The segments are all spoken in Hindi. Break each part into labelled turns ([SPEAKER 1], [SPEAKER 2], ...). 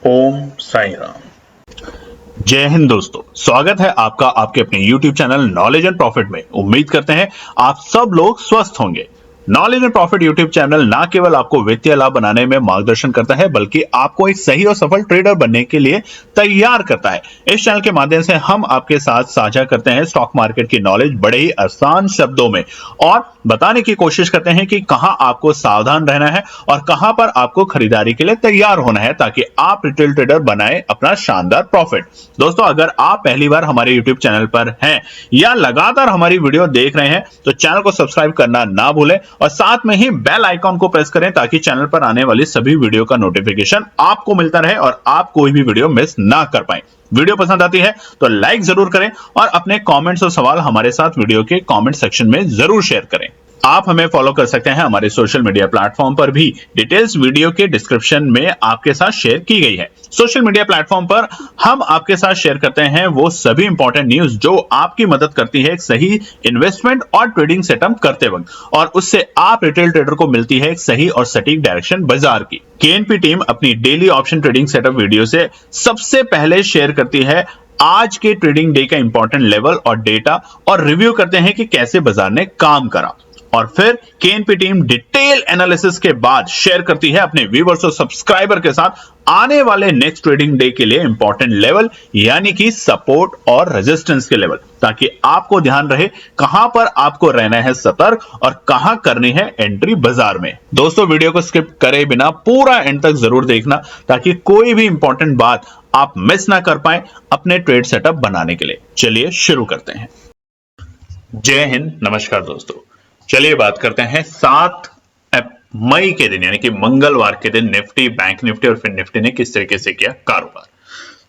[SPEAKER 1] ओम साई राम। जय हिंद दोस्तों, स्वागत है आपका आपके अपने YouTube channel knowledge and profit में। उम्मीद करते हैं आप सब लोग स्वस्थ होंगे। Knowledge and profit YouTube channel ना केवल आपको वित्तीय लाभ बनाने में मार्गदर्शन करता है, बल्कि आपको एक सही और सफल ट्रेडर बनने के लिए तैयार करता है। इस चैनल के माध्यम से हम आपके साथ साझा करते हैं स्टॉक मार्केट की नॉलेज बड़े ही आसान शब्दों में, और बताने की कोशिश करते हैं कि कहां आपको सावधान रहना है और कहां पर आपको खरीदारी के लिए तैयार होना है, ताकि आप रिटेल ट्रेडर बनाए अपना शानदार प्रॉफिट। दोस्तों, अगर आप पहली बार हमारे YouTube चैनल पर हैं या लगातार हमारी वीडियो देख रहे हैं तो चैनल को सब्सक्राइब करना ना भूलें और साथ में ही बेल आइकॉन को प्रेस करें, ताकि चैनल पर आने वाली सभी वीडियो का नोटिफिकेशन आपको मिलता रहे और आप कोई भी वीडियो मिस ना कर पाए। वीडियो पसंद आती है तो लाइक जरूर करें और अपने कमेंट्स और सवाल हमारे साथ वीडियो के कमेंट सेक्शन में जरूर शेयर करें। आप हमें फॉलो कर सकते हैं हमारे सोशल मीडिया प्लेटफॉर्म पर भी, डिटेल्स वीडियो के डिस्क्रिप्शन में आपके साथ शेयर की गई है। सोशल मीडिया प्लेटफॉर्म पर हम आपके साथ शेयर करते हैं वो सभी इंपॉर्टेंट न्यूज जो आपकी मदद करती है एक सही इन्वेस्टमेंट और ट्रेडिंग सेटअप करते वक्त, और उससे आप रिटेल ट्रेडर को मिलती है एक सही और सटीक डायरेक्शन बाजार की। केएनपी टीम अपनी daily option trading setup video से सबसे पहले शेयर करती है आज के ट्रेडिंग डे का इंपॉर्टेंट लेवल और डेटा, और रिव्यू करते हैं कि कैसे बाजार ने काम करा, और फिर केएनपी टीम डिटेल एनालिसिस के बाद शेयर करती है अपने व्यूअर्स और सब्सक्राइबर के साथ आने वाले नेक्स्ट ट्रेडिंग डे के लिए इंपॉर्टेंट लेवल, यानी कि सपोर्ट और रेजिस्टेंस के लेवल, ताकि आपको ध्यान रहे कहां पर आपको रहना है सतर्क और कहां करनी है एंट्री बाजार में। दोस्तों, वीडियो को स्किप करे बिना पूरा एंड तक जरूर देखना, ताकि कोई भी इंपॉर्टेंट बात आप मिस ना कर पाए अपने ट्रेड सेटअप बनाने के लिए। चलिए शुरू करते हैं। जय हिंद, नमस्कार दोस्तों। चलिए बात करते हैं 7 मई के दिन, यानी कि मंगलवार के दिन निफ्टी, बैंक निफ्टी और फिर निफ्टी ने किस तरीके से किया कारोबार।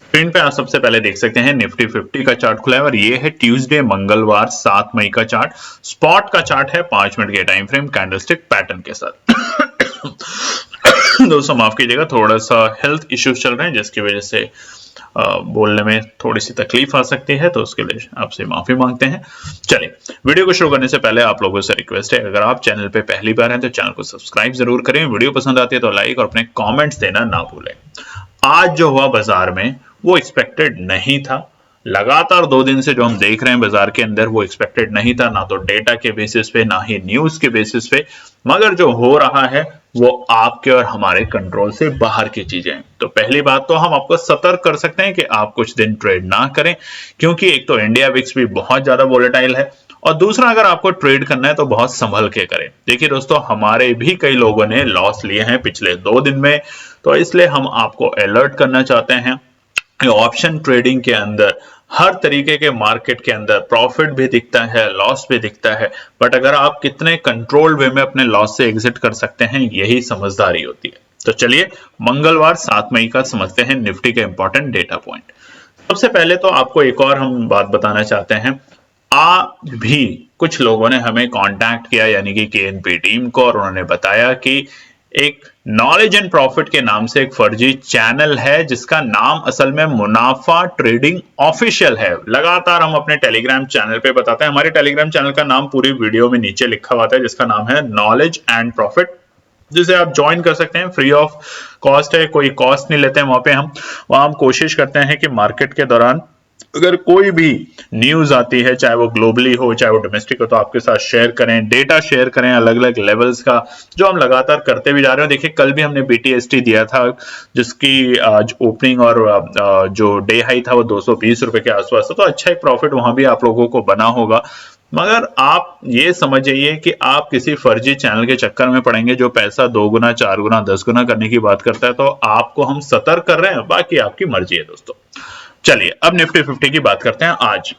[SPEAKER 1] स्क्रीन पे आप सबसे पहले देख सकते हैं निफ्टी 50 का चार्ट खुला है, और ये है ट्यूसडे मंगलवार 7 मई का चार्ट। स्पॉट का चार्ट है 5 मिनट के टाइम फ्रेम कैंडलस्टिक पैटर्न के साथ। दोस्तों माफ कीजिएगा, थोड़ा सा हेल्थ इश्यूज चल रहे हैं जिसकी वजह से बोलने में थोड़ी सी तकलीफ आ सकती है, तो उसके लिए आपसे माफी मांगते हैं। चलिए, वीडियो को शुरू करने से पहले आप लोगों से रिक्वेस्ट है, अगर आप चैनल पे पहली बार हैं तो चैनल को सब्सक्राइब जरूर करें, वीडियो पसंद आती है तो लाइक और अपने कमेंट्स देना ना भूलें। आज जो हुआ बाजार में वो एक्सपेक्टेड नहीं था। लगातार 2 दिन से जो हम देख रहे हैं बाजार के अंदर वो एक्सपेक्टेड नहीं था, ना तो डेटा के बेसिस पे ना ही न्यूज के बेसिस पे, मगर जो हो रहा है वो आपके और हमारे कंट्रोल से बाहर की चीजें हैं। तो पहली बात तो हम आपको सतर्क कर सकते हैं कि आप कुछ दिन ट्रेड ना करें, क्योंकि एक तो इंडिया विक्स भी बहुत ज्यादा वोलेटाइल है, और दूसरा अगर आपको ट्रेड करना है तो बहुत संभल के करें। देखिए दोस्तों, हमारे भी कई लोगों ने लॉस लिए हैं पिछले 2 दिन में, तो इसलिए हम आपको अलर्ट करना चाहते हैं। ऑप्शन ट्रेडिंग के अंदर हर तरीके के मार्केट के अंदर प्रॉफिट भी दिखता है, लॉस भी दिखता है, बट अगर आप कितने कंट्रोल्ड वे में अपने लॉस से एग्जिट कर सकते हैं, यही समझदारी होती है। तो चलिए मंगलवार 7 मई का समझते हैं निफ्टी के इंपॉर्टेंट डेटा पॉइंट। सबसे पहले तो आपको एक और हम बात बताना चाहते हैं। आज भी कुछ लोगों ने हमें कांटेक्ट किया, यानी कि केएनपी टीम को, और उन्होंने बताया कि एक नॉलेज एंड प्रॉफिट के नाम से एक फर्जी चैनल है जिसका नाम असल में मुनाफा ट्रेडिंग ऑफिशियल है। लगातार हम अपने टेलीग्राम चैनल पे बताते हैं, हमारे टेलीग्राम चैनल का नाम पूरी वीडियो में नीचे लिखा हुआ है, जिसका नाम है नॉलेज एंड प्रॉफिट, जिसे आप ज्वाइन कर सकते हैं। फ्री ऑफ कॉस्ट है, कोई कॉस्ट नहीं लेते हैं वहां पे। हम कोशिश करते हैं कि मार्केट के दौरान अगर कोई भी न्यूज आती है, चाहे वो ग्लोबली हो चाहे वो डोमेस्टिक हो, तो आपके साथ शेयर करें, डेटा शेयर करें अलग अलग लेवल्स का, जो हम लगातार करते भी जा रहे हैं। देखिए, कल भी हमने BTST दिया था, जिसकी आज ओपनिंग और जो डे हाई था वो 220 रुपए के आसपास था, तो अच्छा एक प्रॉफिट वहां भी आप लोगों को बना होगा। मगर आप ये समझ जाइए कि आप किसी फर्जी चैनल के चक्कर में पड़ेंगे जो पैसा 2 गुना 4 गुना 10 गुना करने की बात करता है, तो आपको हम सतर्क कर रहे हैं, बाकी आपकी मर्जी है दोस्तों। चलिए अब निफ्टी 50 की बात करते हैं। आज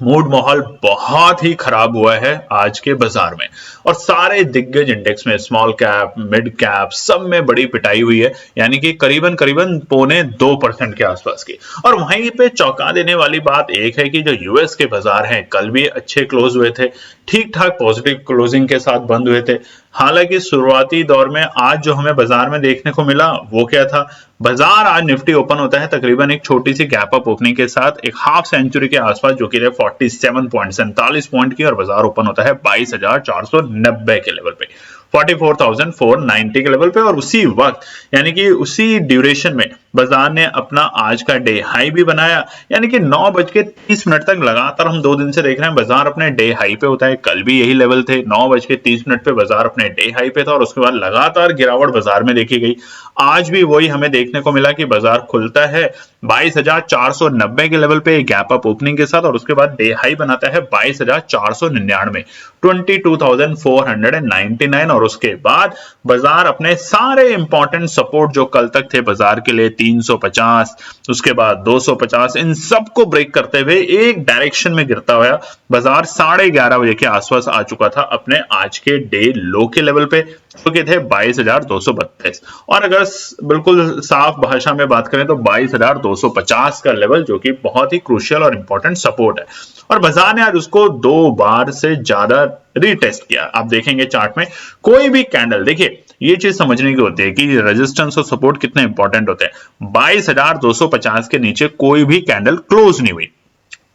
[SPEAKER 1] मूड माहौल बहुत ही खराब हुआ है आज के बाजार में, और सारे दिग्गज इंडेक्स में स्मॉल कैप, मिड कैप, सब में बड़ी पिटाई हुई है, यानी कि करीबन 2% के आसपास की। और वहीं पे चौंका देने वाली बात एक है कि जो यूएस के बाजार हैं कल भी अच्छे क्लोज हुए थे, ठीक ठाक पॉजिटिव क्लोजिंग के साथ बंद हुए थे। हालांकि शुरुआती दौर में आज जो हमें बाजार में देखने को मिला वो क्या था, बाजार आज निफ्टी ओपन होता है तकरीबन एक छोटी सी गैप अप ओपनिंग के साथ एक हाफ सेंचुरी के आसपास, जो कि 47 पॉइंट की, और बाजार ओपन होता है 22,490 के लेवल पे, 44,490 के लेवल पे। और उसी वक्त यानी कि उसी ड्यूरेशन में बाजार ने अपना आज का डे हाई भी बनाया, यानी कि 9:30 तक लगातार हम 2 दिन से देख रहे हैं बाजार अपने डे हाई पे होता है। कल भी यही लेवल थे, 9:30 पे बाजार अपने डे हाई पे था और उसके बाद लगातार गिरावट बाजार में देखी गई। आज भी वही हमें देखने को मिला कि बाजार खुलता है 22,490 के लेवल पे गैप अप ओपनिंग के साथ और उसके बाद डे हाई बनाता है 22,499, 22,499 और उसके बाद बाजार अपने सारे इंपॉर्टेंट सपोर्ट जो कल तक थे बाजार के लिए 350, उसके बाद 250, इन सबको ब्रेक करते हुए एक डायरेक्शन में गिरता हुआ बाजार 11:30 बजे के आसपास आ चुका था अपने आज के डे लो के लेवल पे, जो कि थे 22,232। और अगर बिल्कुल साफ भाषा में बात करें तो 22,250 का लेवल, जो कि बहुत ही क्रूशियल और इंपॉर्टेंट सपोर्ट है। और बाजार ने आज उसको 2 बार से ज्यादा रीटेस्ट किया। आप देखेंगे चार्ट में कोई भी कैंडल, देखिए ये चीज समझने की होती है कि रेजिस्टेंस और सपोर्ट कितने इंपॉर्टेंट होते हैं। 22,250 के नीचे कोई भी कैंडल क्लोज नहीं हुई।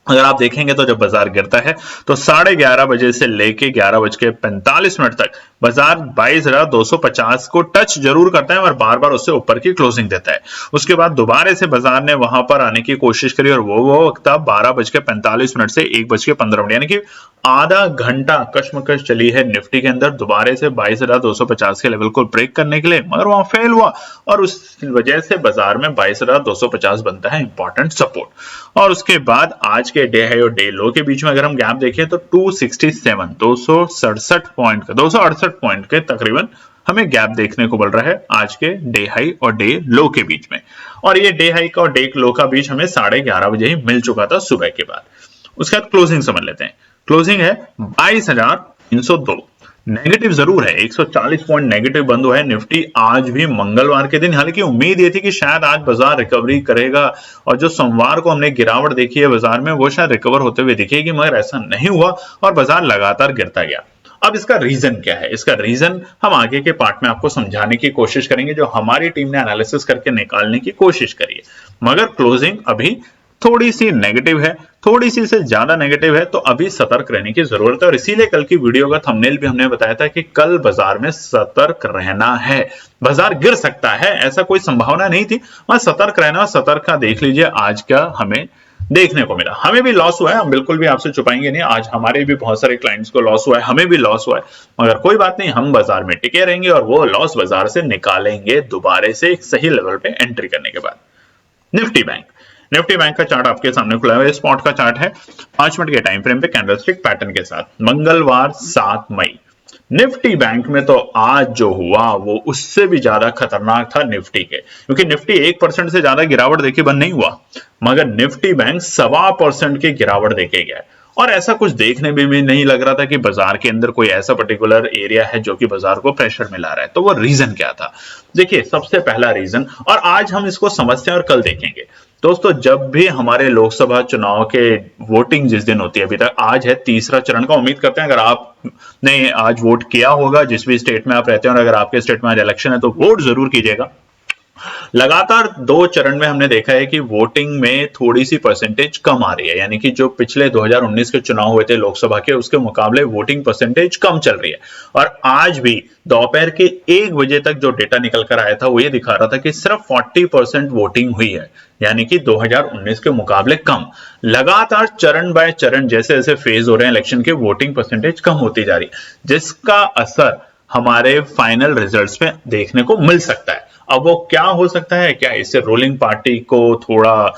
[SPEAKER 1] अगर आप देखेंगे तो जब बाजार गिरता है तो 11:30 बजे से लेके 11:45 तक बाजार 22,250 को टच जरूर करता है और बार बार उससे ऊपर की क्लोजिंग देता है। उसके बाद दोबारा से बाजार ने वहां पर आने की कोशिश करी और वो वक्त था 12:45 से 1:15, यानी कि आधा घंटा कश्मकश चली है निफ्टी के अंदर दोबारा से 22,250 के लेवल को ब्रेक करने के लिए, मगर वहां फेल हुआ और उस वजह से बाजार में 22,250 बनता है इंपॉर्टेंट सपोर्ट। और उसके बाद आज के डे हाई और डे लो के बीच में अगर हम गैप देखें तो 267 पॉइंट के तकरीबन हमें गैप देखने को मिल रहा है आज के डे हाई और डे लो के बीच में। और ये डे हाई का और डे लो का बीच हमें 11:30 बजे ही मिल चुका था सुबह के बाद। उसके बाद क्लोजिंग समझ लेते हैं। क्लोजिंग है 22,302, नेगेटिव जरूर है, 140 पॉइंट नेगेटिव बंद हुआ है निफ्टी आज भी मंगलवार के दिन। हालांकि उम्मीद ये थी कि शायद आज बाजार रिकवरी करेगा और जो सोमवार को हमने गिरावट देखी है बाजार में वो शायद रिकवर होते हुए दिखेगी, मगर ऐसा नहीं हुआ और बाजार लगातार गिरता गया। अब इसका रीजन क्या है? इसका रीजन हम आगे के पार्ट में आपको समझाने की कोशिश करेंगे, जो हमारी टीम ने एनालिसिस करके निकालने की कोशिश करी है। मगर क्लोजिंग अभी थोड़ी सी नेगेटिव है, थोड़ी सी से ज्यादा नेगेटिव है, तो अभी सतर्क रहने की जरूरत है। और इसीलिए कल की वीडियो का थंबनेल भी हमने बताया था कि कल बाजार में सतर्क रहना है, बाजार गिर सकता है, ऐसा कोई संभावना नहीं थी, वहां सतर्क रहना। सतर्क का देख लीजिए आज का हमें देखने को मिला। हमें भी लॉस हुआ है, हम बिल्कुल भी आपसे छुपाएंगे नहीं, आज हमारे भी बहुत सारे क्लाइंट्स को लॉस हुआ है, हमें भी लॉस हुआ है, मगर कोई बात नहीं, हम बाजार में टिके रहेंगे और वो लॉस बाजार से निकालेंगे दोबारा से एक सही लेवल पे एंट्री करने के बाद। निफ्टी बैंक का चार्ट आपके सामने खुला है, स्पॉट का चार्ट है 5 मिनट के टाइम फ्रेम पे कैंडलस्टिक पैटर्न के साथ, मंगलवार 7 मई। निफ्टी बैंक में तो आज जो हुआ वो उससे भी ज्यादा खतरनाक था निफ्टी के, क्योंकि निफ्टी 1% से ज्यादा गिरावट देके बंद नहीं हुआ, मगर निफ्टी बैंक 1.25% की गिरावट देके गया। और ऐसा कुछ देखने में भी नहीं लग रहा था कि बाजार के अंदर कोई ऐसा पर्टिकुलर एरिया है जो कि बाजार को प्रेशर में ला रहा है। तो वो रीजन क्या था? देखिए, सबसे पहला रीजन, और आज हम इसको समझते हैं और कल देखेंगे। दोस्तों, जब भी हमारे लोकसभा चुनाव के वोटिंग जिस दिन होती है, अभी तक आज है तीसरा चरण का, उम्मीद करते हैं अगर आपने आज वोट किया होगा जिस भी स्टेट में आप रहते हैं, और अगर आपके स्टेट में आज इलेक्शन है तो वोट जरूर कीजिएगा। लगातार 2 चरण में हमने देखा है कि वोटिंग में थोड़ी सी परसेंटेज कम आ रही है, यानी कि जो पिछले 2019 के चुनाव हुए थे लोकसभा के, उसके मुकाबले वोटिंग परसेंटेज कम चल रही है। और आज भी दोपहर के 1 बजे तक जो डेटा निकल कर आया था वो ये दिखा रहा था कि सिर्फ 40% वोटिंग हुई है, यानी कि 2019 के मुकाबले कम। लगातार चरण बाय चरण जैसे जैसे फेज हो रहे हैं इलेक्शन के, वोटिंग परसेंटेज कम होती जा रही है, जिसका असर हमारे फाइनल रिजल्ट्स में देखने को मिल सकता है। अब वो क्या हो सकता है? क्या इससे रूलिंग पार्टी को थोड़ा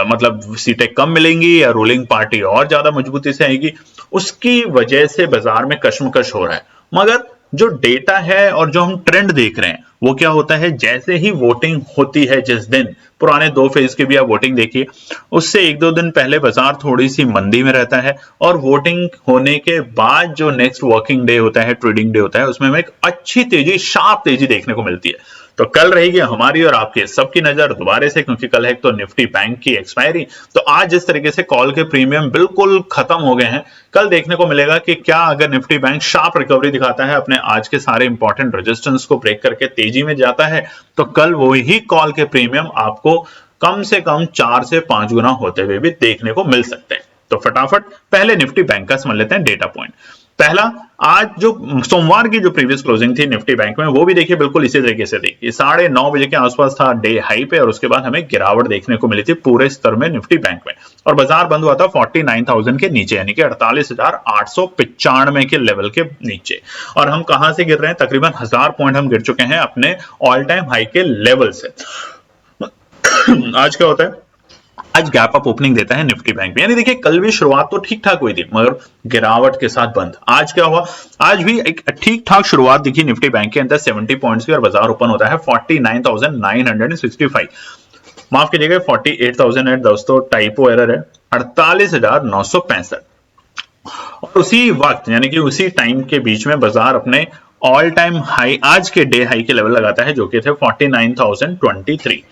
[SPEAKER 1] मतलब सीटें कम मिलेंगी या रूलिंग पार्टी और ज्यादा मजबूती से आएगी? उसकी वजह से बाजार में कश्मकश हो रहा है। मगर जो डेटा है और जो हम ट्रेंड देख रहे हैं वो क्या होता है, जैसे ही वोटिंग होती है, जिस दिन पुराने 2 फेज की भी आप वोटिंग देखिए, उससे 1-2 दिन पहले बाजार थोड़ी सी मंदी में रहता है और वोटिंग होने के बाद जो नेक्स्ट वर्किंग डे होता है, ट्रेडिंग डे होता है, उसमें हमें एक अच्छी तेजी, शार्प तेजी देखने को मिलती है। तो कल रहेगी हमारी और आपके सबकी नजर दोबारा से, क्योंकि कल है तो निफ्टी बैंक की एक्सपायरी। तो आज जिस तरीके से कॉल के प्रीमियम बिल्कुल खत्म हो गए हैं, कल देखने को मिलेगा कि क्या अगर निफ्टी बैंक शार्प रिकवरी दिखाता है, अपने आज के सारे इंपॉर्टेंट रेजिस्टेंस को ब्रेक करके तेजी में जाता है, तो कल वही कॉल के प्रीमियम आपको कम से कम 4 से 5 गुना होते हुए भी देखने को मिल सकते हैं। तो फटाफट पहले निफ्टी बैंक का समझ लेते हैं डेटा पॉइंट। पहला, आज जो सोमवार की जो प्रीवियस क्लोजिंग थी निफ्टी बैंक में, वो भी देखिए बिल्कुल इसी तरीके से थी। ये 9:30 बजे के आसपास था डे हाई पे, और उसके बाद हमें गिरावट देखने को मिली थी पूरे स्तर में निफ्टी बैंक में, और बाजार बंद हुआ था 49,000 के नीचे, यानी कि 48,895 के लेवल के नीचे। और हम कहां से गिर रहे हैं? तकरीबन 1000 पॉइंट हम गिर चुके हैं अपने ऑल टाइम हाई के लेवल से। आज क्या होता है? आज गैप अप ओपनिंग देता है निफ्टी बैंक में, यानी देखिए कल भी शुरुआत तो ठीक ठाक हुई थी मगर गिरावट के साथ बंद। आज क्या हुआ? आज भी एक ठीक ठाक शुरुआत दिखी निफ्टी बैंक के अंदर 70 पॉइंट्स की, और बाजार ओपन होता है 49,965, माफ कीजिएगा 48,000 है दोस्तों, टाइपो एरर है, 48,965। और उसी वक्त यानी कि उसी टाइम के बीच में बाजार अपने ऑल टाइम हाई, आज के डे हाई के लेवल लगाता है, जो कि थे 49,023।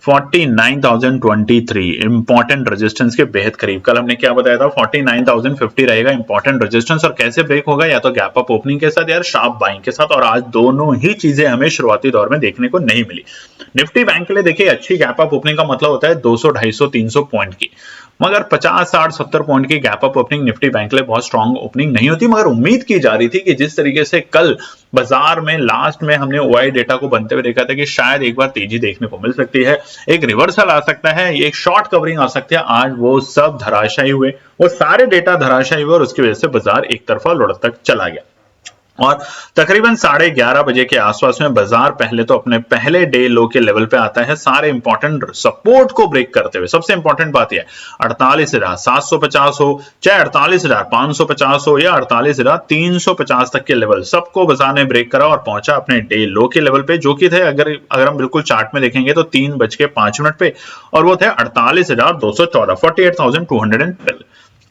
[SPEAKER 1] 49,023 इंपॉर्टेंट रेजिस्टेंस के बेहद करीब। कल हमने क्या बताया था? 49,050 रहेगा इंपॉर्टेंट रेजिस्टेंस, और कैसे ब्रेक होगा? या तो गैप अप ओपनिंग के साथ या शार्प बाइंग के साथ, और आज दोनों ही चीजें हमें शुरुआती दौर में देखने को नहीं मिली। निफ्टी बैंक के लिए देखिए अच्छी गैप अप ओपनिंग का मतलब होता है 200, 250, 300 पॉइंट की, मगर 50, 60, 70 पॉइंट की gap up opening Nifty bank के लिए बहुत स्ट्रांग ओपनिंग नहीं होती। मगर उम्मीद की जा रही थी कि जिस तरीके से कल बाजार में लास्ट में हमने ओआई डेटा को बनते हुए देखा था कि शायद एक बार तेजी देखने को मिल सकती है, एक रिवर्सल आ सकता है, एक शॉर्ट कवरिंग आ सकती है, आज वो सब धराशायी हुए, वो सारे डेटा धराशायी हुए, और उसकी वजह से बाजार एक तरफा लुढ़क तक चला गया। और तकरीबन 11:30 बजे के आसपास में बाजार पहले तो अपने पहले डे लो के लेवल पे आता है, सारे इंपॉर्टेंट सपोर्ट को ब्रेक करते हुए। सबसे इंपॉर्टेंट बात यह 48,750 हो, चाहे 48,550 हो, या 48,350 तक के लेवल, सबको बाजार ने ब्रेक करा और पहुंचा अपने डे लो के लेवल पे, जो कि थे अगर हम बिल्कुल चार्ट में देखेंगे तो 3:05 पे, और वो थे 48,214, 48,212।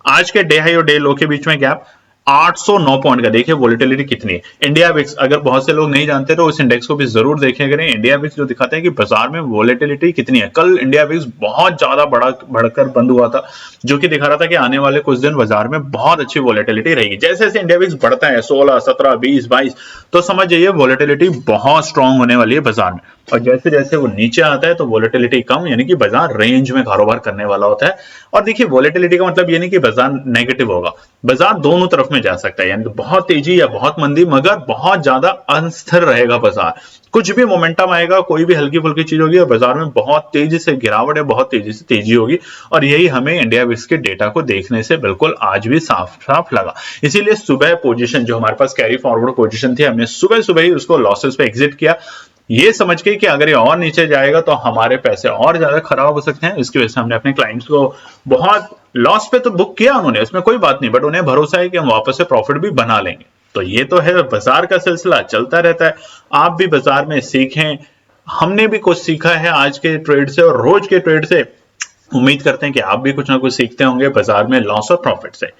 [SPEAKER 1] आज के डे हाई और डे लो के बीच में गैप 809 पॉइंट का। देखिए वोलेटिलिटी कितनी है। इंडिया विक्स, अगर बहुत से लोग नहीं जानते तो उस इंडेक्स को भी जरूर देखें करें। इंडिया विक्स जो दिखाते हैं कि बाजार में वोलेटिलिटी कितनी है। कल इंडिया विक्स बहुत ज्यादा बढ़कर बंद हुआ था, जो कि दिखा रहा था कि आने वाले कुछ दिन बाजार में बहुत अच्छी वोलेटिलिटी रहेगी। जैसे जैसे इंडिया विक्स बढ़ता है 16, 17, 20, 22, तो समझ जाइए वोलेटिलिटी बहुत स्ट्रांग होने वाली है बाजार में। और जैसे जैसे वो नीचे आता है तो वोलेटिलिटी कम, यानी कि बाजार रेंज में कारोबार करने वाला होता है। और देखिए वोलेटिलिटी का मतलब ये नहीं कि बाजार नेगेटिव होगा, बाजार दोनों तरफ में जा सकता है, यानी बहुत तेजी या बहुत मंदी, मगर बहुत ज्यादा अस्थिर रहेगा बाजार। कुछ भी मोमेंटम आएगा, कोई भी हल्की फुल्की चीज होगी और बाजार में बहुत तेजी से गिरावट है, बहुत तेजी से तेजी होगी। और यही हमें इंडिया विक्स के डेटा को देखने से बिल्कुल आज भी साफ साफ लगा। इसीलिए सुबह पोजीशन जो हमारे पास कैरी फॉरवर्ड पोजीशन थी, हमने सुबह सुबह ही उसको लॉसेस पे एग्जिट किया, ये समझ के कि अगर ये और नीचे जाएगा तो हमारे पैसे और ज्यादा खराब हो सकते हैं। इसकी वजह से हमने अपने क्लाइंट्स को बहुत लॉस पे तो बुक किया उन्होंने, उसमें कोई बात नहीं, बट उन्हें भरोसा है कि हम वापस से प्रॉफिट भी बना लेंगे। तो ये तो है, बाजार का सिलसिला चलता रहता है। आप भी बाजार में सीखें, हमने भी कुछ सीखा है आज के ट्रेड से और रोज के ट्रेड से। उम्मीद करते हैं कि आप भी कुछ ना कुछ सीखते होंगे बाजार में लॉस और प्रॉफिट से।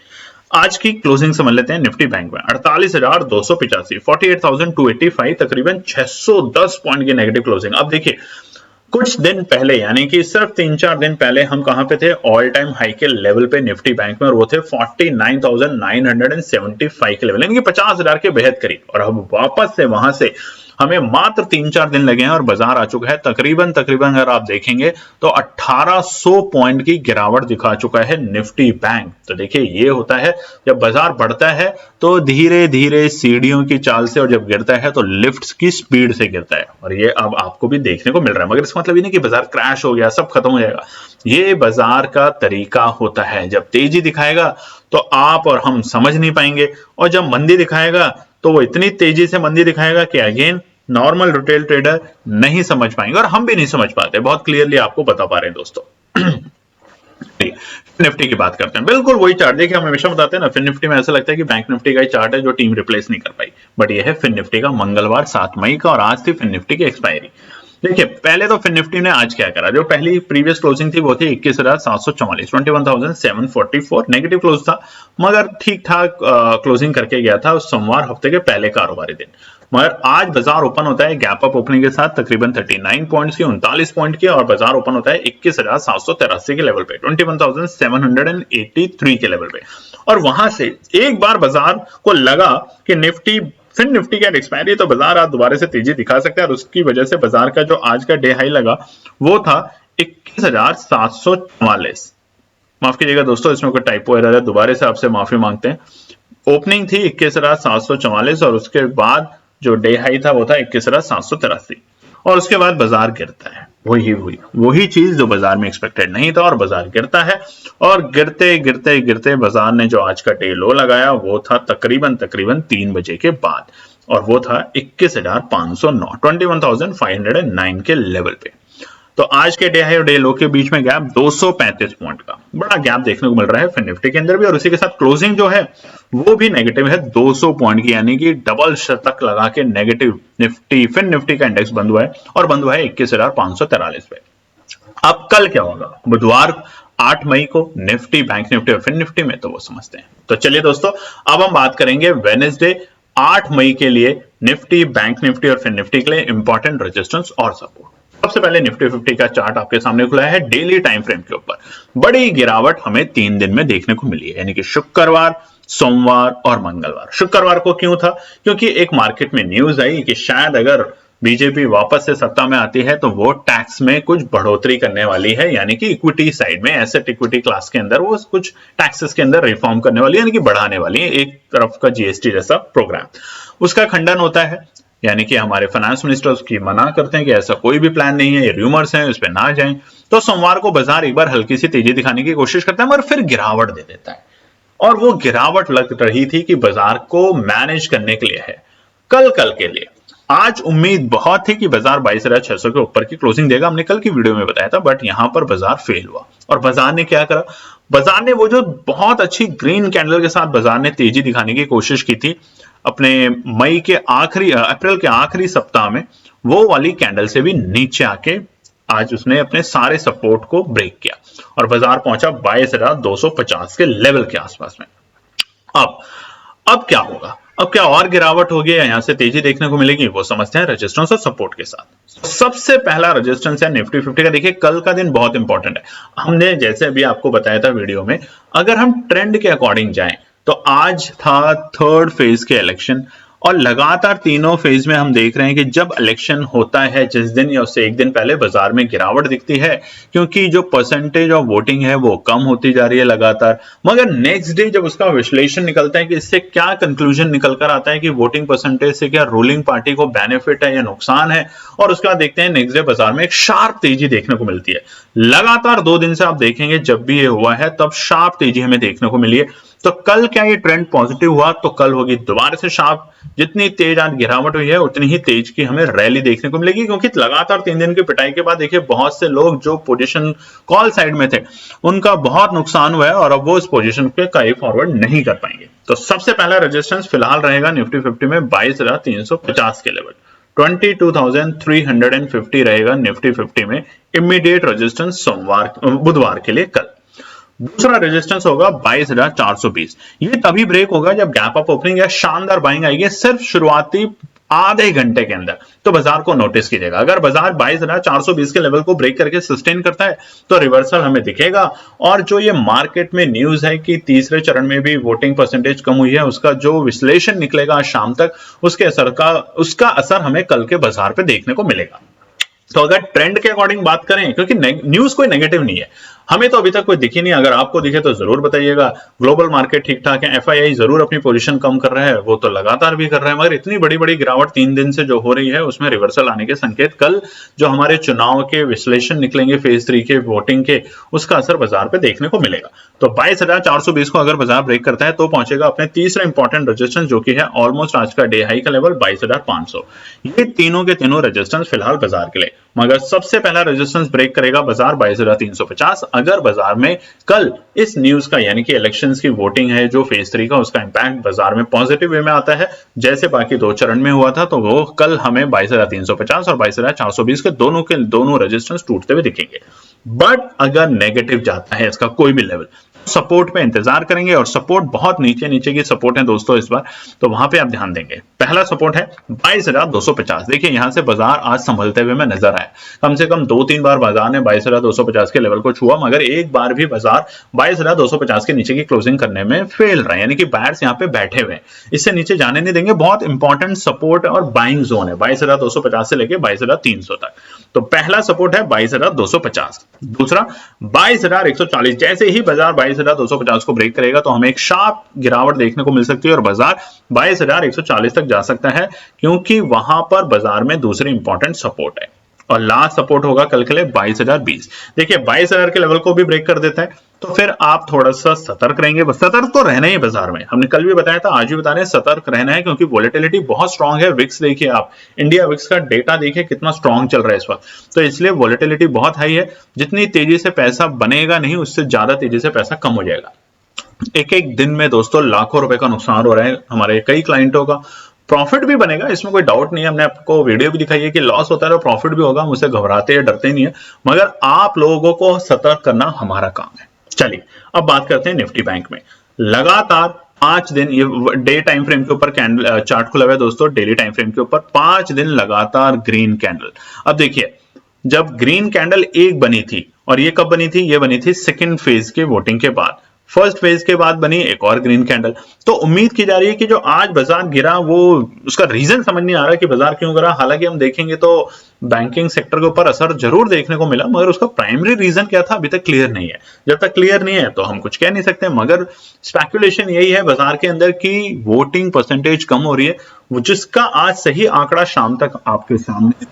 [SPEAKER 1] आज की क्लोजिंग समझ लेते हैं निफ्टी बैंक में 48,285, 48,285, तकरीबन 610 पॉइंट की नेगेटिव क्लोजिंग। अब देखिए कुछ दिन पहले, यानी कि सिर्फ 3-4 दिन पहले हम कहां पे थे? ऑल टाइम हाई के लेवल पे निफ्टी बैंक में, और वो थे 49,975 के लेवल, यानी कि 50,000 के बेहद करीब। और अब वापस से वहां से हमें मात्र 3-4 दिन लगे हैं और बाजार आ चुका है तकरीबन अगर आप देखेंगे तो 1800 पॉइंट की गिरावट दिखा चुका है निफ्टी बैंक। तो देखिए ये होता है जब बाजार बढ़ता है तो धीरे धीरे सीढ़ियों की चाल से, और जब गिरता है तो लिफ्ट्स की स्पीड से गिरता है। और ये अब आपको भी देखने को मिल रहा है, मगर इसका मतलब ये नहीं कि बाजार क्रैश हो गया, सब खत्म हो जाएगा। ये बाजार का तरीका होता है, जब तेजी दिखाएगा तो आप और हम समझ नहीं पाएंगे, और जब मंदी दिखाएगा तो वो इतनी तेजी से मंदी दिखाएगा कि अगेन नॉर्मल रिटेल ट्रेडर नहीं समझ पाएंगे, और हम भी नहीं समझ पाते। बहुत क्लियरली आपको बता पा रहे हैं दोस्तों। निफ्टी की बात करते हैं, बिल्कुल वही चार्ट। देखिए हम हमेशा बताते हैं ना, फिन निफ्टी में ऐसा लगता है कि बैंक निफ्टी का ही चार्ट है जो टीम रिप्लेस नहीं कर पाई, बट ये है फिन निफ्टी का मंगलवार 7 मई का, और आज थी फिन निफ्टी की एक्सपायरी। देखिए पहले तो फिन निफ्टी ने आज क्या करा, जो पहली प्रीवियस क्लोजिंग थी वो थी 21,744, 21,744 नेगेटिव क्लोज था, मगर ठीक ठाक क्लोजिंग करके गया था उस सोमवार हफ्ते के पहले कारोबारी दिन। मगर आज बाजार ओपन होता है गैप अप ओपनिंग के साथ तकरीबन 39 पॉइंट्स की, 39 पॉइंट की, और बाजार ओपन होता है 21,783 के लेवल पे, 21,783 के लेवल पे। और वहां से एक बार बाजार को लगा कि निफ्टी फिन निफ्टी का एक्सपायरी, तो बाजार आज दोबारा से तेजी दिखा सकता है, और उसकी वजह से बाजार का जो आज का डे हाई लगा वो था 21,744। माफ कीजिएगा दोस्तों, इसमें कोई टाइपो एरर है, दोबारा से आपसे माफी मांगते हैं। ओपनिंग थी 21,744 और उसके बाद जो डे हाई था वो था 21,783 और उसके बाद बाजार गिरता है। वही चीज जो बाजार में एक्सपेक्टेड नहीं था और बाजार गिरता है और गिरते गिरते गिरते बाजार ने जो आज का डे लो लगाया वो था तकरीबन 3 बजे के बाद और वो था 21,509 21,509 के लेवल पे। तो आज के डे हाई और डे लो के बीच में गैप 235 पॉइंट का बड़ा गैप देखने को मिल रहा है फिन निफ्टी के अंदर भी और उसी के साथ क्लोजिंग जो है वो भी नेगेटिव है 200 पॉइंट की, यानी कि डबल शतक लगा के नेगेटिव निफ्टी फिन निफ्टी का इंडेक्स बंद हुआ है और बंद हुआ है 21,543 पे। अब कल क्या होगा बुधवार 8 मई को निफ्टी, बैंक निफ्टी और फिन निफ्टी में, तो वो समझते हैं। तो चलिए दोस्तों अब हम बात करेंगे वेडनेसडे 8 मई के लिए निफ्टी, बैंक निफ्टी और फिन निफ्टी के लिए इंपॉर्टेंट रेजिस्टेंस और सपोर्ट। सबसे पहले निफ्टी 50 का चार्ट आपके सामने खुला है डेली टाइम फ्रेम के ऊपर। बड़ी गिरावट हमें 3 दिन में देखने को मिली है, यानी कि शुक्रवार, सोमवार और मंगलवार। शुक्रवार को क्यों था? क्योंकि एक मार्केट में न्यूज आई कि शायद अगर बीजेपी वापस से सत्ता में आती है तो वो टैक्स में कुछ बढ़ोतरी करने वाली है, यानी कि इक्विटी साइड में, एसेट इक्विटी क्लास के अंदर वो कुछ टैक्सेस के अंदर रिफॉर्म करने वाली है, यानी कि बढ़ाने वाली है, एक तरफ का जीएसटी जैसा प्रोग्राम। उसका खंडन होता है, यानी कि हमारे फाइनेंस मिनिस्टर उसकी मना करते हैं कि ऐसा कोई भी प्लान नहीं है, ये रूमर्स हैं, उस पर ना जाएं। तो सोमवार को बाजार एक बार हल्की सी तेजी दिखाने की कोशिश करता है मगर फिर गिरावट दे देता है और वो गिरावट लग रही थी कि बाजार को मैनेज करने के लिए है कल के लिए। आज उम्मीद बहुत थी कि बाजार 22,600 के ऊपर की क्लोजिंग देगा, हमने कल की वीडियो में बताया था, बट यहां पर बाजार फेल हुआ और बाजार ने क्या करा, बाजार ने वो जो बहुत अच्छी ग्रीन कैंडल के साथ बाजार ने तेजी दिखाने की कोशिश की थी अपने अप्रैल के आखिरी सप्ताह में, वो वाली कैंडल से भी नीचे आके आज उसने अपने सारे सपोर्ट को ब्रेक किया और बाजार पहुंचा 22,250 के लेवल के आसपास में। अब क्या होगा? अब क्या और गिरावट होगी या यहां से तेजी देखने को मिलेगी, वो समझते हैं रेजिस्टेंस और सपोर्ट के साथ। सबसे पहला रेजिस्टेंस है निफ्टी 50 का। देखिए कल का दिन बहुत इंपॉर्टेंट है, हमने जैसे अभी आपको बताया था वीडियो में, अगर हम ट्रेंड के अकॉर्डिंग जाएं तो आज था थर्ड फेज के इलेक्शन और लगातार तीनों फेज में हम देख रहे हैं कि जब इलेक्शन होता है जिस दिन या उससे एक दिन पहले बाजार में गिरावट दिखती है, क्योंकि जो परसेंटेज ऑफ वोटिंग है वो कम होती जा रही है लगातार। मगर नेक्स्ट डे जब उसका विश्लेषण निकलता है कि इससे क्या कंक्लूजन निकल कर आता है कि वोटिंग परसेंटेज से क्या रूलिंग पार्टी को बेनिफिट है या नुकसान है, और उसका देखते हैं नेक्स्ट डे बाजार में एक शार्प तेजी देखने को मिलती है। लगातार 2 दिन से आप देखेंगे जब भी ये हुआ है तब शार्प तेजी हमें देखने को मिली है। तो कल क्या ये ट्रेंड पॉजिटिव हुआ तो कल होगी दोबारा से शार्प, जितनी तेज आज गिरावट हुई है उतनी ही तेज की हमें रैली देखने को मिलेगी, क्योंकि लगातार 3 दिन की पिटाई के बाद देखिए बहुत से लोग जो पोजीशन कॉल साइड में थे उनका बहुत नुकसान हुआ है और अब वो इस पोजीशन पे कहीं फॉरवर्ड नहीं कर पाएंगे। तो सबसे पहला रेजिस्टेंस फिलहाल रहेगा निफ्टी 50 में 22,350 के लेवल, 22,350 रहेगा निफ्टी 50 में इमीडिएट रेजिस्टेंस बुधवार के लिए कल। दूसरा रेजिस्टेंस होगा 22,420। ये तभी ब्रेक होगा जब गैप अप ओपनिंग या शानदार बाइंग आएगी सिर्फ शुरुआती आधे घंटे के अंदर, तो बाजार को नोटिस कीजिएगा। अगर बाजार 22,420 के लेवल को ब्रेक करके सस्टेन करता है तो रिवर्सल हमें दिखेगा, और जो ये मार्केट में न्यूज है कि तीसरे चरण में भी वोटिंग परसेंटेज कम हुई है, उसका जो विश्लेषण निकलेगा शाम तक, उसका असर हमें कल के बाजार पे देखने को मिलेगा। तो अगर ट्रेंड के अकॉर्डिंग बात करें, क्योंकि न्यूज कोई नेगेटिव नहीं है, हमें तो अभी तक कोई दिखी नहीं, अगर आपको दिखे तो जरूर बताइएगा। ग्लोबल मार्केट ठीक ठाक है, एफआईआई जरूर अपनी पोजीशन कम कर रहा है, वो तो लगातार भी कर रहा है, मगर इतनी बड़ी बड़ी गिरावट 3 दिन से जो हो रही है उसमें रिवर्सल आने के संकेत कल जो हमारे चुनाव के विश्लेषण निकलेंगे फेज 3 के वोटिंग के, उसका असर बाजार पे देखने को मिलेगा। तो 22,420 को अगर बाजार ब्रेक करता है तो पहुंचेगा अपने तीसरे इंपॉर्टेंट रेजिस्टेंस, जो कि है ऑलमोस्ट आज का डे हाई का लेवल 22,500। ये तीनों के तीनों रेजिस्टेंस फिलहाल बाजार के लिए, मगर सबसे पहला रेजिस्टेंस ब्रेक करेगा बाजार 22,350। अगर बाजार में कल इस न्यूज का, यानी कि इलेक्शंस की वोटिंग है जो फेज 3 का, उसका इंपैक्ट बाजार में पॉजिटिव वे में आता है जैसे बाकी 2 चरण में हुआ था, तो वो कल हमें 22,350 और 22,420 के दोनों रेजिस्टेंस टूटते हुए दिखेंगे। बट अगर नेगेटिव जाता है इसका कोई भी लेवल, सपोर्ट पे इंतजार करेंगे, और सपोर्ट बहुत नीचे नीचे की सपोर्ट है दोस्तों इस बार, तो वहां पे आप ध्यान देंगे। पहला सपोर्ट है 22,250। देखिए यहां से बाजार आज संभलते हुए में नजर आया, कम से कम 2-3 बार बाजार ने 22,250 के लेवल को छुआ, मगर एक बार भी बाजार 22,250 के नीचे की क्लोजिंग करने में फेल रहा है, यानी कि बायर्स यहां पे बैठे हुए हैं, इससे नीचे जाने नहीं देंगे। बहुत इंपॉर्टेंट सपोर्ट और बाइंग जोन है 22,250 से लेके 22,300 तक। तो पहला सपोर्ट है 22,250। दूसरा 22,140। जैसे ही बाजार 42,250 को ब्रेक करेगा तो हमें एक शार्प गिरावट देखने को मिल सकती है और बाजार 22,140 तक जा सकता है, क्योंकि वहां पर बाजार में दूसरी इंपॉर्टेंट सपोर्ट है और लास्ट सपोर्ट होगा कल के लिए 22,020। देखिए 22,000 के लेवल को भी ब्रेक कर देता है तो फिर आप थोड़ा सा सतर्क रहेंगे। सतर्क तो रहना ही बाजार में, हमने कल भी बताया था, आज भी बता रहे हैं, सतर्क रहना है क्योंकि वोलेटिलिटी बहुत स्ट्रांग है। विक्स देखिए आप, इंडिया विक्स का डेटा देखिए कितना स्ट्रांग चल रहा है इस वक्त, तो इसलिए वोलेटिलिटी बहुत हाई है। जितनी तेजी से पैसा बनेगा नहीं, उससे ज्यादा तेजी से पैसा कम हो जाएगा। एक एक दिन में दोस्तों लाखों रुपए का नुकसान हो रहा है हमारे कई क्लाइंटों का। प्रॉफिट भी बनेगा, इसमें कोई डाउट नहीं है, हमने आपको वीडियो भी दिखाई है कि लॉस होता है तो प्रॉफिट भी होगा, मुझसे घबराते या डरते नहीं है, मगर आप लोगों को सतर्क करना हमारा काम है। चलिए अब बात करते हैं निफ्टी बैंक में। लगातार 5 दिन, ये डे टाइम फ्रेम के ऊपर कैंडल चार्ट खुला हुआ है दोस्तों, डेली टाइम फ्रेम के ऊपर 5 दिन लगातार ग्रीन कैंडल। अब देखिए जब ग्रीन कैंडल एक बनी थी, और ये कब बनी थी, ये बनी थी सेकंड फेज के वोटिंग के बाद, फर्स्ट फेज के बाद बनी एक और ग्रीन कैंडल। तो उम्मीद की जा रही है कि जो आज बाजार गिरा वो उसका रीजन समझ नहीं आ रहा कि बाजार क्यों गिरा। हालांकि हम देखेंगे तो बैंकिंग सेक्टर के ऊपर असर जरूर देखने को मिला, मगर उसका प्राइमरी रीजन क्या था अभी तक क्लियर नहीं है। जब तक क्लियर नहीं है तो हम कुछ कह नहीं सकते, मगर स्पेकुलेशन यही है बाजार के अंदर की वोटिंग परसेंटेज कम हो रही है, जिसका आज सही आंकड़ा शाम तक आपके सामने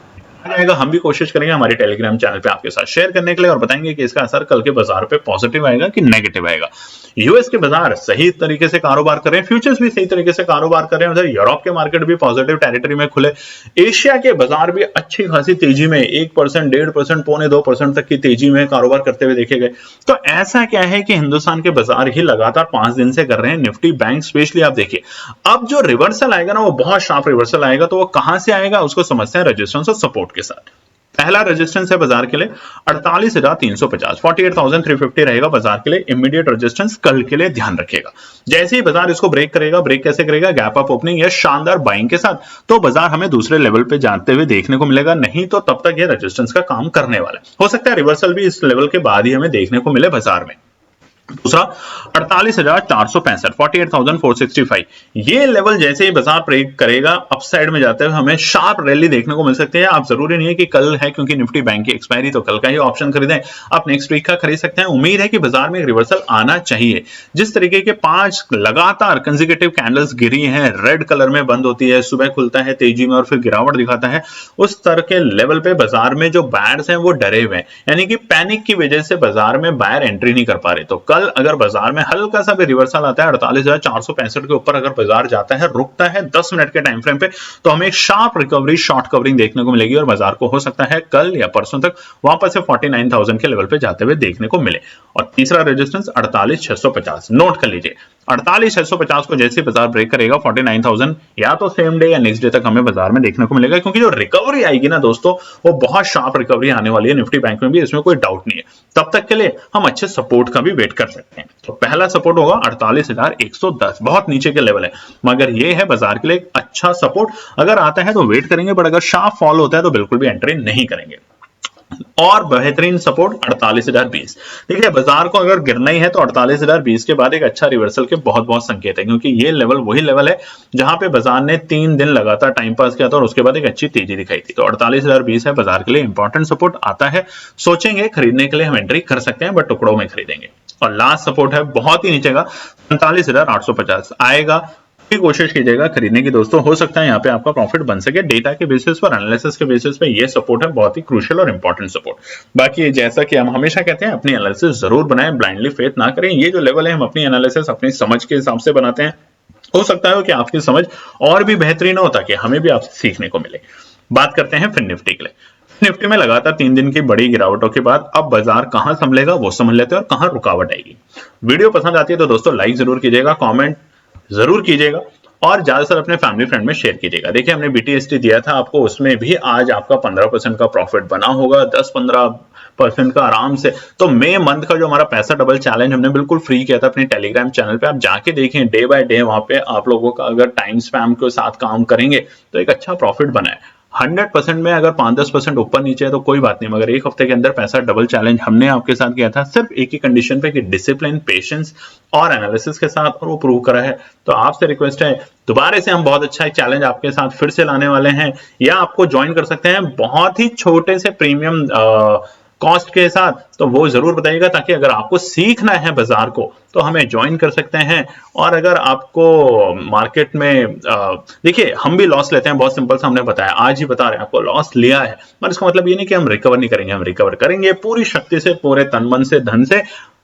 [SPEAKER 1] आएगा। हम भी कोशिश करेंगे हमारे टेलीग्राम चैनल पे आपके साथ शेयर करने के लिए और बताएंगे कि इसका असर कल के बाजार पे पॉजिटिव आएगा कि नेगेटिव आएगा। यूएस के बाजार सही तरीके से कारोबार कर रहे हैं, फ्यूचर्स भी सही तरीके से कारोबार कर रहे हैं, उधर यूरोप के मार्केट भी पॉजिटिव टेरिटरी में खुले, एशिया के बाजार भी अच्छी खासी तेजी में 1%, 1.5%, 1.25% तक की तेजी में कारोबार करते हुए देखे गए। तो ऐसा क्या है कि हिंदुस्तान के बाजार ही लगातार 5 दिन से कर रहे हैं, निफ्टी बैंक स्पेशली। आप देखिए अब जो रिवर्सल आएगा ना वो बहुत शार्प रिवर्सल आएगा, तो वो कहां से आएगा उसको समझते हैं रेजिस्टेंस और सपोर्ट के साथ। पहला रेजिस्टेंस है बाजार के लिए 48,350, 48,350 रहेगा बाजार के लिए इमीडिएट रेजिस्टेंस, कल के लिए ध्यान रखिएगा। जैसे ही बाजार इसको ब्रेक करेगा, ब्रेक कैसे करेगा, गैप अप ओपनिंग या शानदार बाइंग के साथ, तो बाजार हमें दूसरे लेवल पे जाते हुए देखने को मिलेगा, नहीं तो तब तक ये रेजिस्टेंस का काम करने वाला है। हो सकता है रिवर्सल भी इस लेवल के बाद ही हमें देखने को मिले बाजार में। दूसरा 48,465, 48,465, ये लेवल जैसे ही बाजार ब्रेक करेगा अपसाइड में जाते हुए हमें शार्प रैली देखने को मिल सकती है। आप जरूरी नहीं है कि कल है क्योंकि निफ्टी बैंक की एक्सपायरी, तो कल का ही ऑप्शन खरीदें, आप नेक्स्ट वीक का खरीद सकते हैं। उम्मीद है कि बाजार में एक रिवर्सल आना चाहिए। जिस तरीके के 5 लगातार कंसेक्यूटिव कैंडल्स गिरी हैं, रेड कलर में बंद होती है, सुबह खुलता है तेजी में और फिर गिरावट दिखाता है, उस तरह के लेवल पे बाजार में जो बायर्स हैं वो डरे हुए हैं, यानी कि पैनिक की वजह से बाजार में बायर एंट्री नहीं कर पा रहे। तो कल अगर बाजार में हल्का सा भी रिवर्सल आता है 48,465 के ऊपर, अगर बाजार जाता है रुकता है 10 मिनट के टाइम फ्रेम पे, तो हमें एक शार्प रिकवरी शॉर्ट कवरिंग देखने को मिलेगी और बाजार को हो सकता है कल या परसों तक वापस से 49,000 के लेवल पे जाते हुए देखने को मिले। और तीसरा रेजिस्टेंस 48,650, नोट कर लीजिए 48,650 को जैसे बाजार ब्रेक करेगा 49,000 या तो सेम डे या नेक्स्ट डे तक हमें बाजार में देखने को मिलेगा, क्योंकि जो रिकवरी आएगी ना दोस्तों वो बहुत शार्प रिकवरी आने वाली है निफ्टी बैंक में भी, इसमें कोई डाउट नहीं है। तब तक के लिए हम अच्छे सपोर्ट का भी वेट कर सकते हैं। तो पहला सपोर्ट होगा 48,110, बहुत नीचे के लेवल है, मगर ये है बाजार के लिए एक अच्छा सपोर्ट। अगर आता है तो वेट करेंगे, बट अगर शार्प फॉल होता है तो बिल्कुल भी एंट्री नहीं करेंगे। और बेहतरीन सपोर्ट 48,020। देखिए बाजार को अगर गिरना ही है तो 48,020 के बाद एक अच्छा रिवर्सल के बहुत बहुत संकेत है, क्योंकि ये लेवल वही लेवल है जहां पे बाजार ने 3 दिन लगातार टाइम पास किया था और उसके बाद एक अच्छी तेजी दिखाई थी। तो 48,020 है बाजार के लिए इंपॉर्टेंट सपोर्ट। आता है सोचेंगे खरीदने के लिए हम एंट्री कर सकते हैं, बट टुकड़ों में खरीदेंगे। और लास्ट सपोर्ट है बहुत ही नीचे का 45,850 आएगा, कोशिश कीजिएगा खरीदने की दोस्तों, हो सकता है यहाँ पे आपका प्रॉफिट बन सके। डेटा के बेसिस पर, एनालिसिस के बेसिस पे ये सपोर्ट है बहुत ही क्रूशियल और इंपॉर्टेंट सपोर्ट। बाकी जैसा कि हम हमेशा कहते हैं अपनी एनालिसिस जरूर बनाएं, ब्लाइंडली फेथ ना करें। ये जो लेवल है हम अपनी एनालिसिस अपनी समझ के हिसाब से बनाते हैं, हो सकता है कि आपकी समझ और भी बेहतरीन हो ताकि हमें भी आपसे सीखने को मिले। बात करते हैं फिर निफ्टी के लिए। निफ्टी में लगातार 3 दिन की बड़ी गिरावटों के बाद अब बाजार कहां संभलेगा वो समझ लेते हैं और कहां रुकावट आएगी। वीडियो पसंद आती है तो दोस्तों लाइक जरूर कीजिएगा, कमेंट जरूर कीजिएगा और ज्यादातर अपने फैमिली फ्रेंड में शेयर कीजिएगा। देखिए हमने BTST दिया था आपको, उसमें भी आज आपका 15% का प्रॉफिट बना होगा, 10-15% का आराम से। तो मई मंथ का जो हमारा पैसा डबल चैलेंज हमने बिल्कुल फ्री किया था अपने टेलीग्राम चैनल पे, आप जाके देखें डे बाय डे, वहां पे आप लोगों का अगर टाइम स्पैम के साथ काम करेंगे तो एक अच्छा प्रॉफिट बना है। 100% में अगर 5-10% ऊपर नीचे है तो कोई बात नहीं, मगर एक हफ्ते के अंदर पैसा डबल चैलेंज हमने आपके साथ किया था सिर्फ एक ही कंडीशन पे कि डिसिप्लिन, पेशेंस और एनालिसिस के साथ, और वो प्रूव करा है। तो आपसे रिक्वेस्ट है दोबारा से हम बहुत अच्छा एक चैलेंज आपके साथ फिर से लाने वाले हैं, या आपको ज्वाइन कर सकते हैं बहुत ही छोटे से प्रीमियम कॉस्ट के साथ, तो वो जरूर बताइएगा, ताकि अगर आपको सीखना है बाजार को तो हमें ज्वाइन कर सकते हैं। और अगर आपको मार्केट में देखिए हम भी लॉस लेते हैं, बहुत सिंपल सा हमने बताया, आज ही बता रहे हैं आपको लॉस लिया है, पर इसका मतलब ये नहीं कि हम रिकवर नहीं करेंगे, हम रिकवर करेंगे पूरी शक्ति से, पूरे तन मन से, धन से,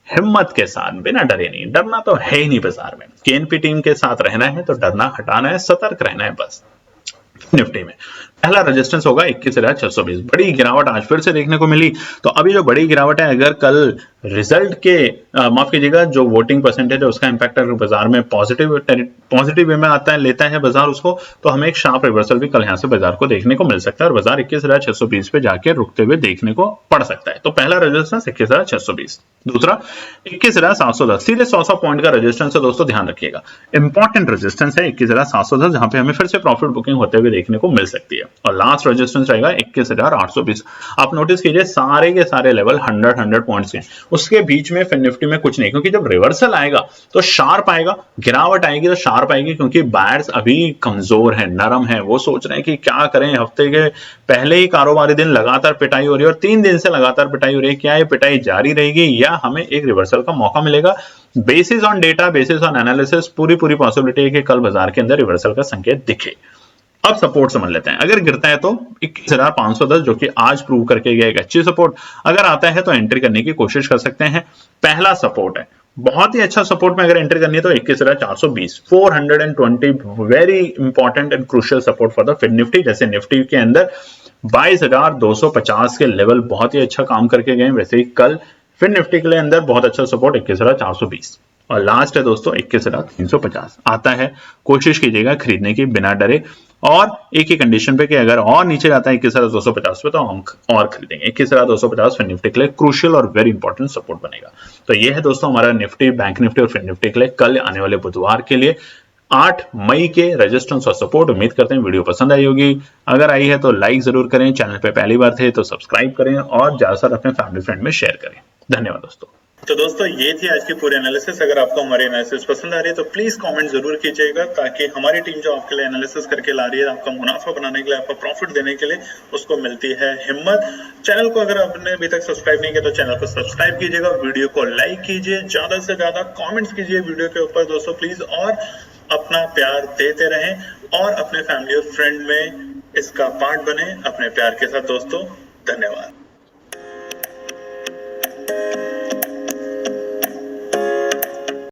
[SPEAKER 1] हिम्मत के साथ, बिना डरे नहीं। डरना तो है ही नहीं बाजार में। केएनपी टीम के साथ रहना है तो डरना हटाना है, सतर्क रहना है बस। निफ्टी में पहला रेजिस्टेंस होगा 21,620। बड़ी गिरावट आज फिर से देखने को मिली। तो अभी जो बड़ी गिरावट है, अगर कल रिजल्ट के माफ कीजिएगा जो वोटिंग परसेंटेज है उसका इंपैक्ट अगर बाजार में पॉजिटिव वे में आता है, लेता है बाजार उसको, तो हमें एक शार्प रिवर्सल भी कल यहां से बाजार को देखने को मिल सकता है और बाजार 21,620 पे जाके रुकते हुए देखने को पड़ सकता है। तो पहला रेजिस्टेंस 21,620। दूसरा 21,710, सीधे 100 पॉइंट का रेजिस्टेंस है दोस्तों, ध्यान रखिएगा। इंपॉर्टेंट रेजिस्टेंस है 21,710, जहां पे हमें फिर से प्रॉफिट बुकिंग होते हुए देखने को मिल सकती है। और लास्ट रेजिस्टेंस रहेगा 21,820। आप नोटिस कीजिए सारे के सारे लेवल 100 पॉइंट्स के, उसके बीच में फिर निफ्टी में कुछ नहीं, क्योंकि जब रिवर्सल आएगा तो शार्प आएगा, गिरावट आएगी तो शार्प आएगी, क्योंकि बायर्स अभी कमजोर है, नरम है, वो सोच रहे हैं कि क्या करें। हफ्ते के पहले ही कारोबारी दिन लगातार पिटाई हो रही है और 3 दिन से लगातार पिटाई हो रही है, क्या ये पिटाई जारी रहेगी या हमें एक रिवर्सल का मौका मिलेगा? Basis on data, basis on analysis, पूरी पॉसिबिलिटी है कि कल बाजार के अंदर रिवर्सल का संकेत दिखे। अब सपोर्ट समझ लेते हैं। अगर गिरता है तो 21,510, जो कि आज प्रूव करके गया एक अच्छी सपोर्ट, अगर आता है तो एंट्री करने की कोशिश कर सकते हैं। पहला सपोर्ट है, बहुत ही अच्छा सपोर्ट में अगर एंट्री करनी है तो 21,420, 420, very important and crucial support for the fin Nifty. जैसे निफ्टी के अंदर 22,250 के लेवल बहुत ही अच्छा काम करके गए, वैसे ही कल फिन निफ्टी के लिए अंदर बहुत अच्छा सपोर्ट 21,420। और लास्ट है दोस्तों 21,350 आता है, कोशिश कीजिएगा खरीदने की बिना डरे, और एक ही कंडीशन पे कि अगर और नीचे जाता है 21,250 पे तो हम और खरीदेंगे। 21,250 फिन निफ्टी के लिए क्रूशियल और वेरी इंपॉर्टेंट सपोर्ट बनेगा। तो ये है दोस्तों हमारा निफ्टी, बैंक निफ्टी और फिन निफ्टी के लिए कल आने वाले बुधवार के लिए 8 मई के रेजिस्टेंस और सपोर्ट। उम्मीद करते हैं वीडियो पसंद आई होगी। अगर आई है तो लाइक जरूर करें, चैनल पे पहली बार थे तो सब्सक्राइब करें और ज्यादातर अपने फैमिली फ्रेंड में शेयर करें। धन्यवाद दोस्तों।
[SPEAKER 2] तो दोस्तों ये थी आज की पूरी एनालिसिस। अगर आपको हमारी एनालिसिस पसंद आ रही है तो प्लीज कमेंट जरूर कीजिएगा, ताकि हमारी टीम जो आपके लिए एनालिसिस करके ला रही है, आपका मुनाफा बनाने के लिए, आपका प्रॉफिट देने के लिए, उसको मिलती है हिम्मत। चैनल को अगर आपने अभी तक सब्सक्राइब नहीं किया तो चैनल को सब्सक्राइब कीजिएगा, वीडियो को लाइक कीजिए, ज्यादा से ज्यादा कॉमेंट्स कीजिए वीडियो के ऊपर दोस्तों प्लीज, और अपना प्यार देते रहें और अपने फैमिली और फ्रेंड में इसका पार्ट बने अपने प्यार के साथ दोस्तों। धन्यवाद।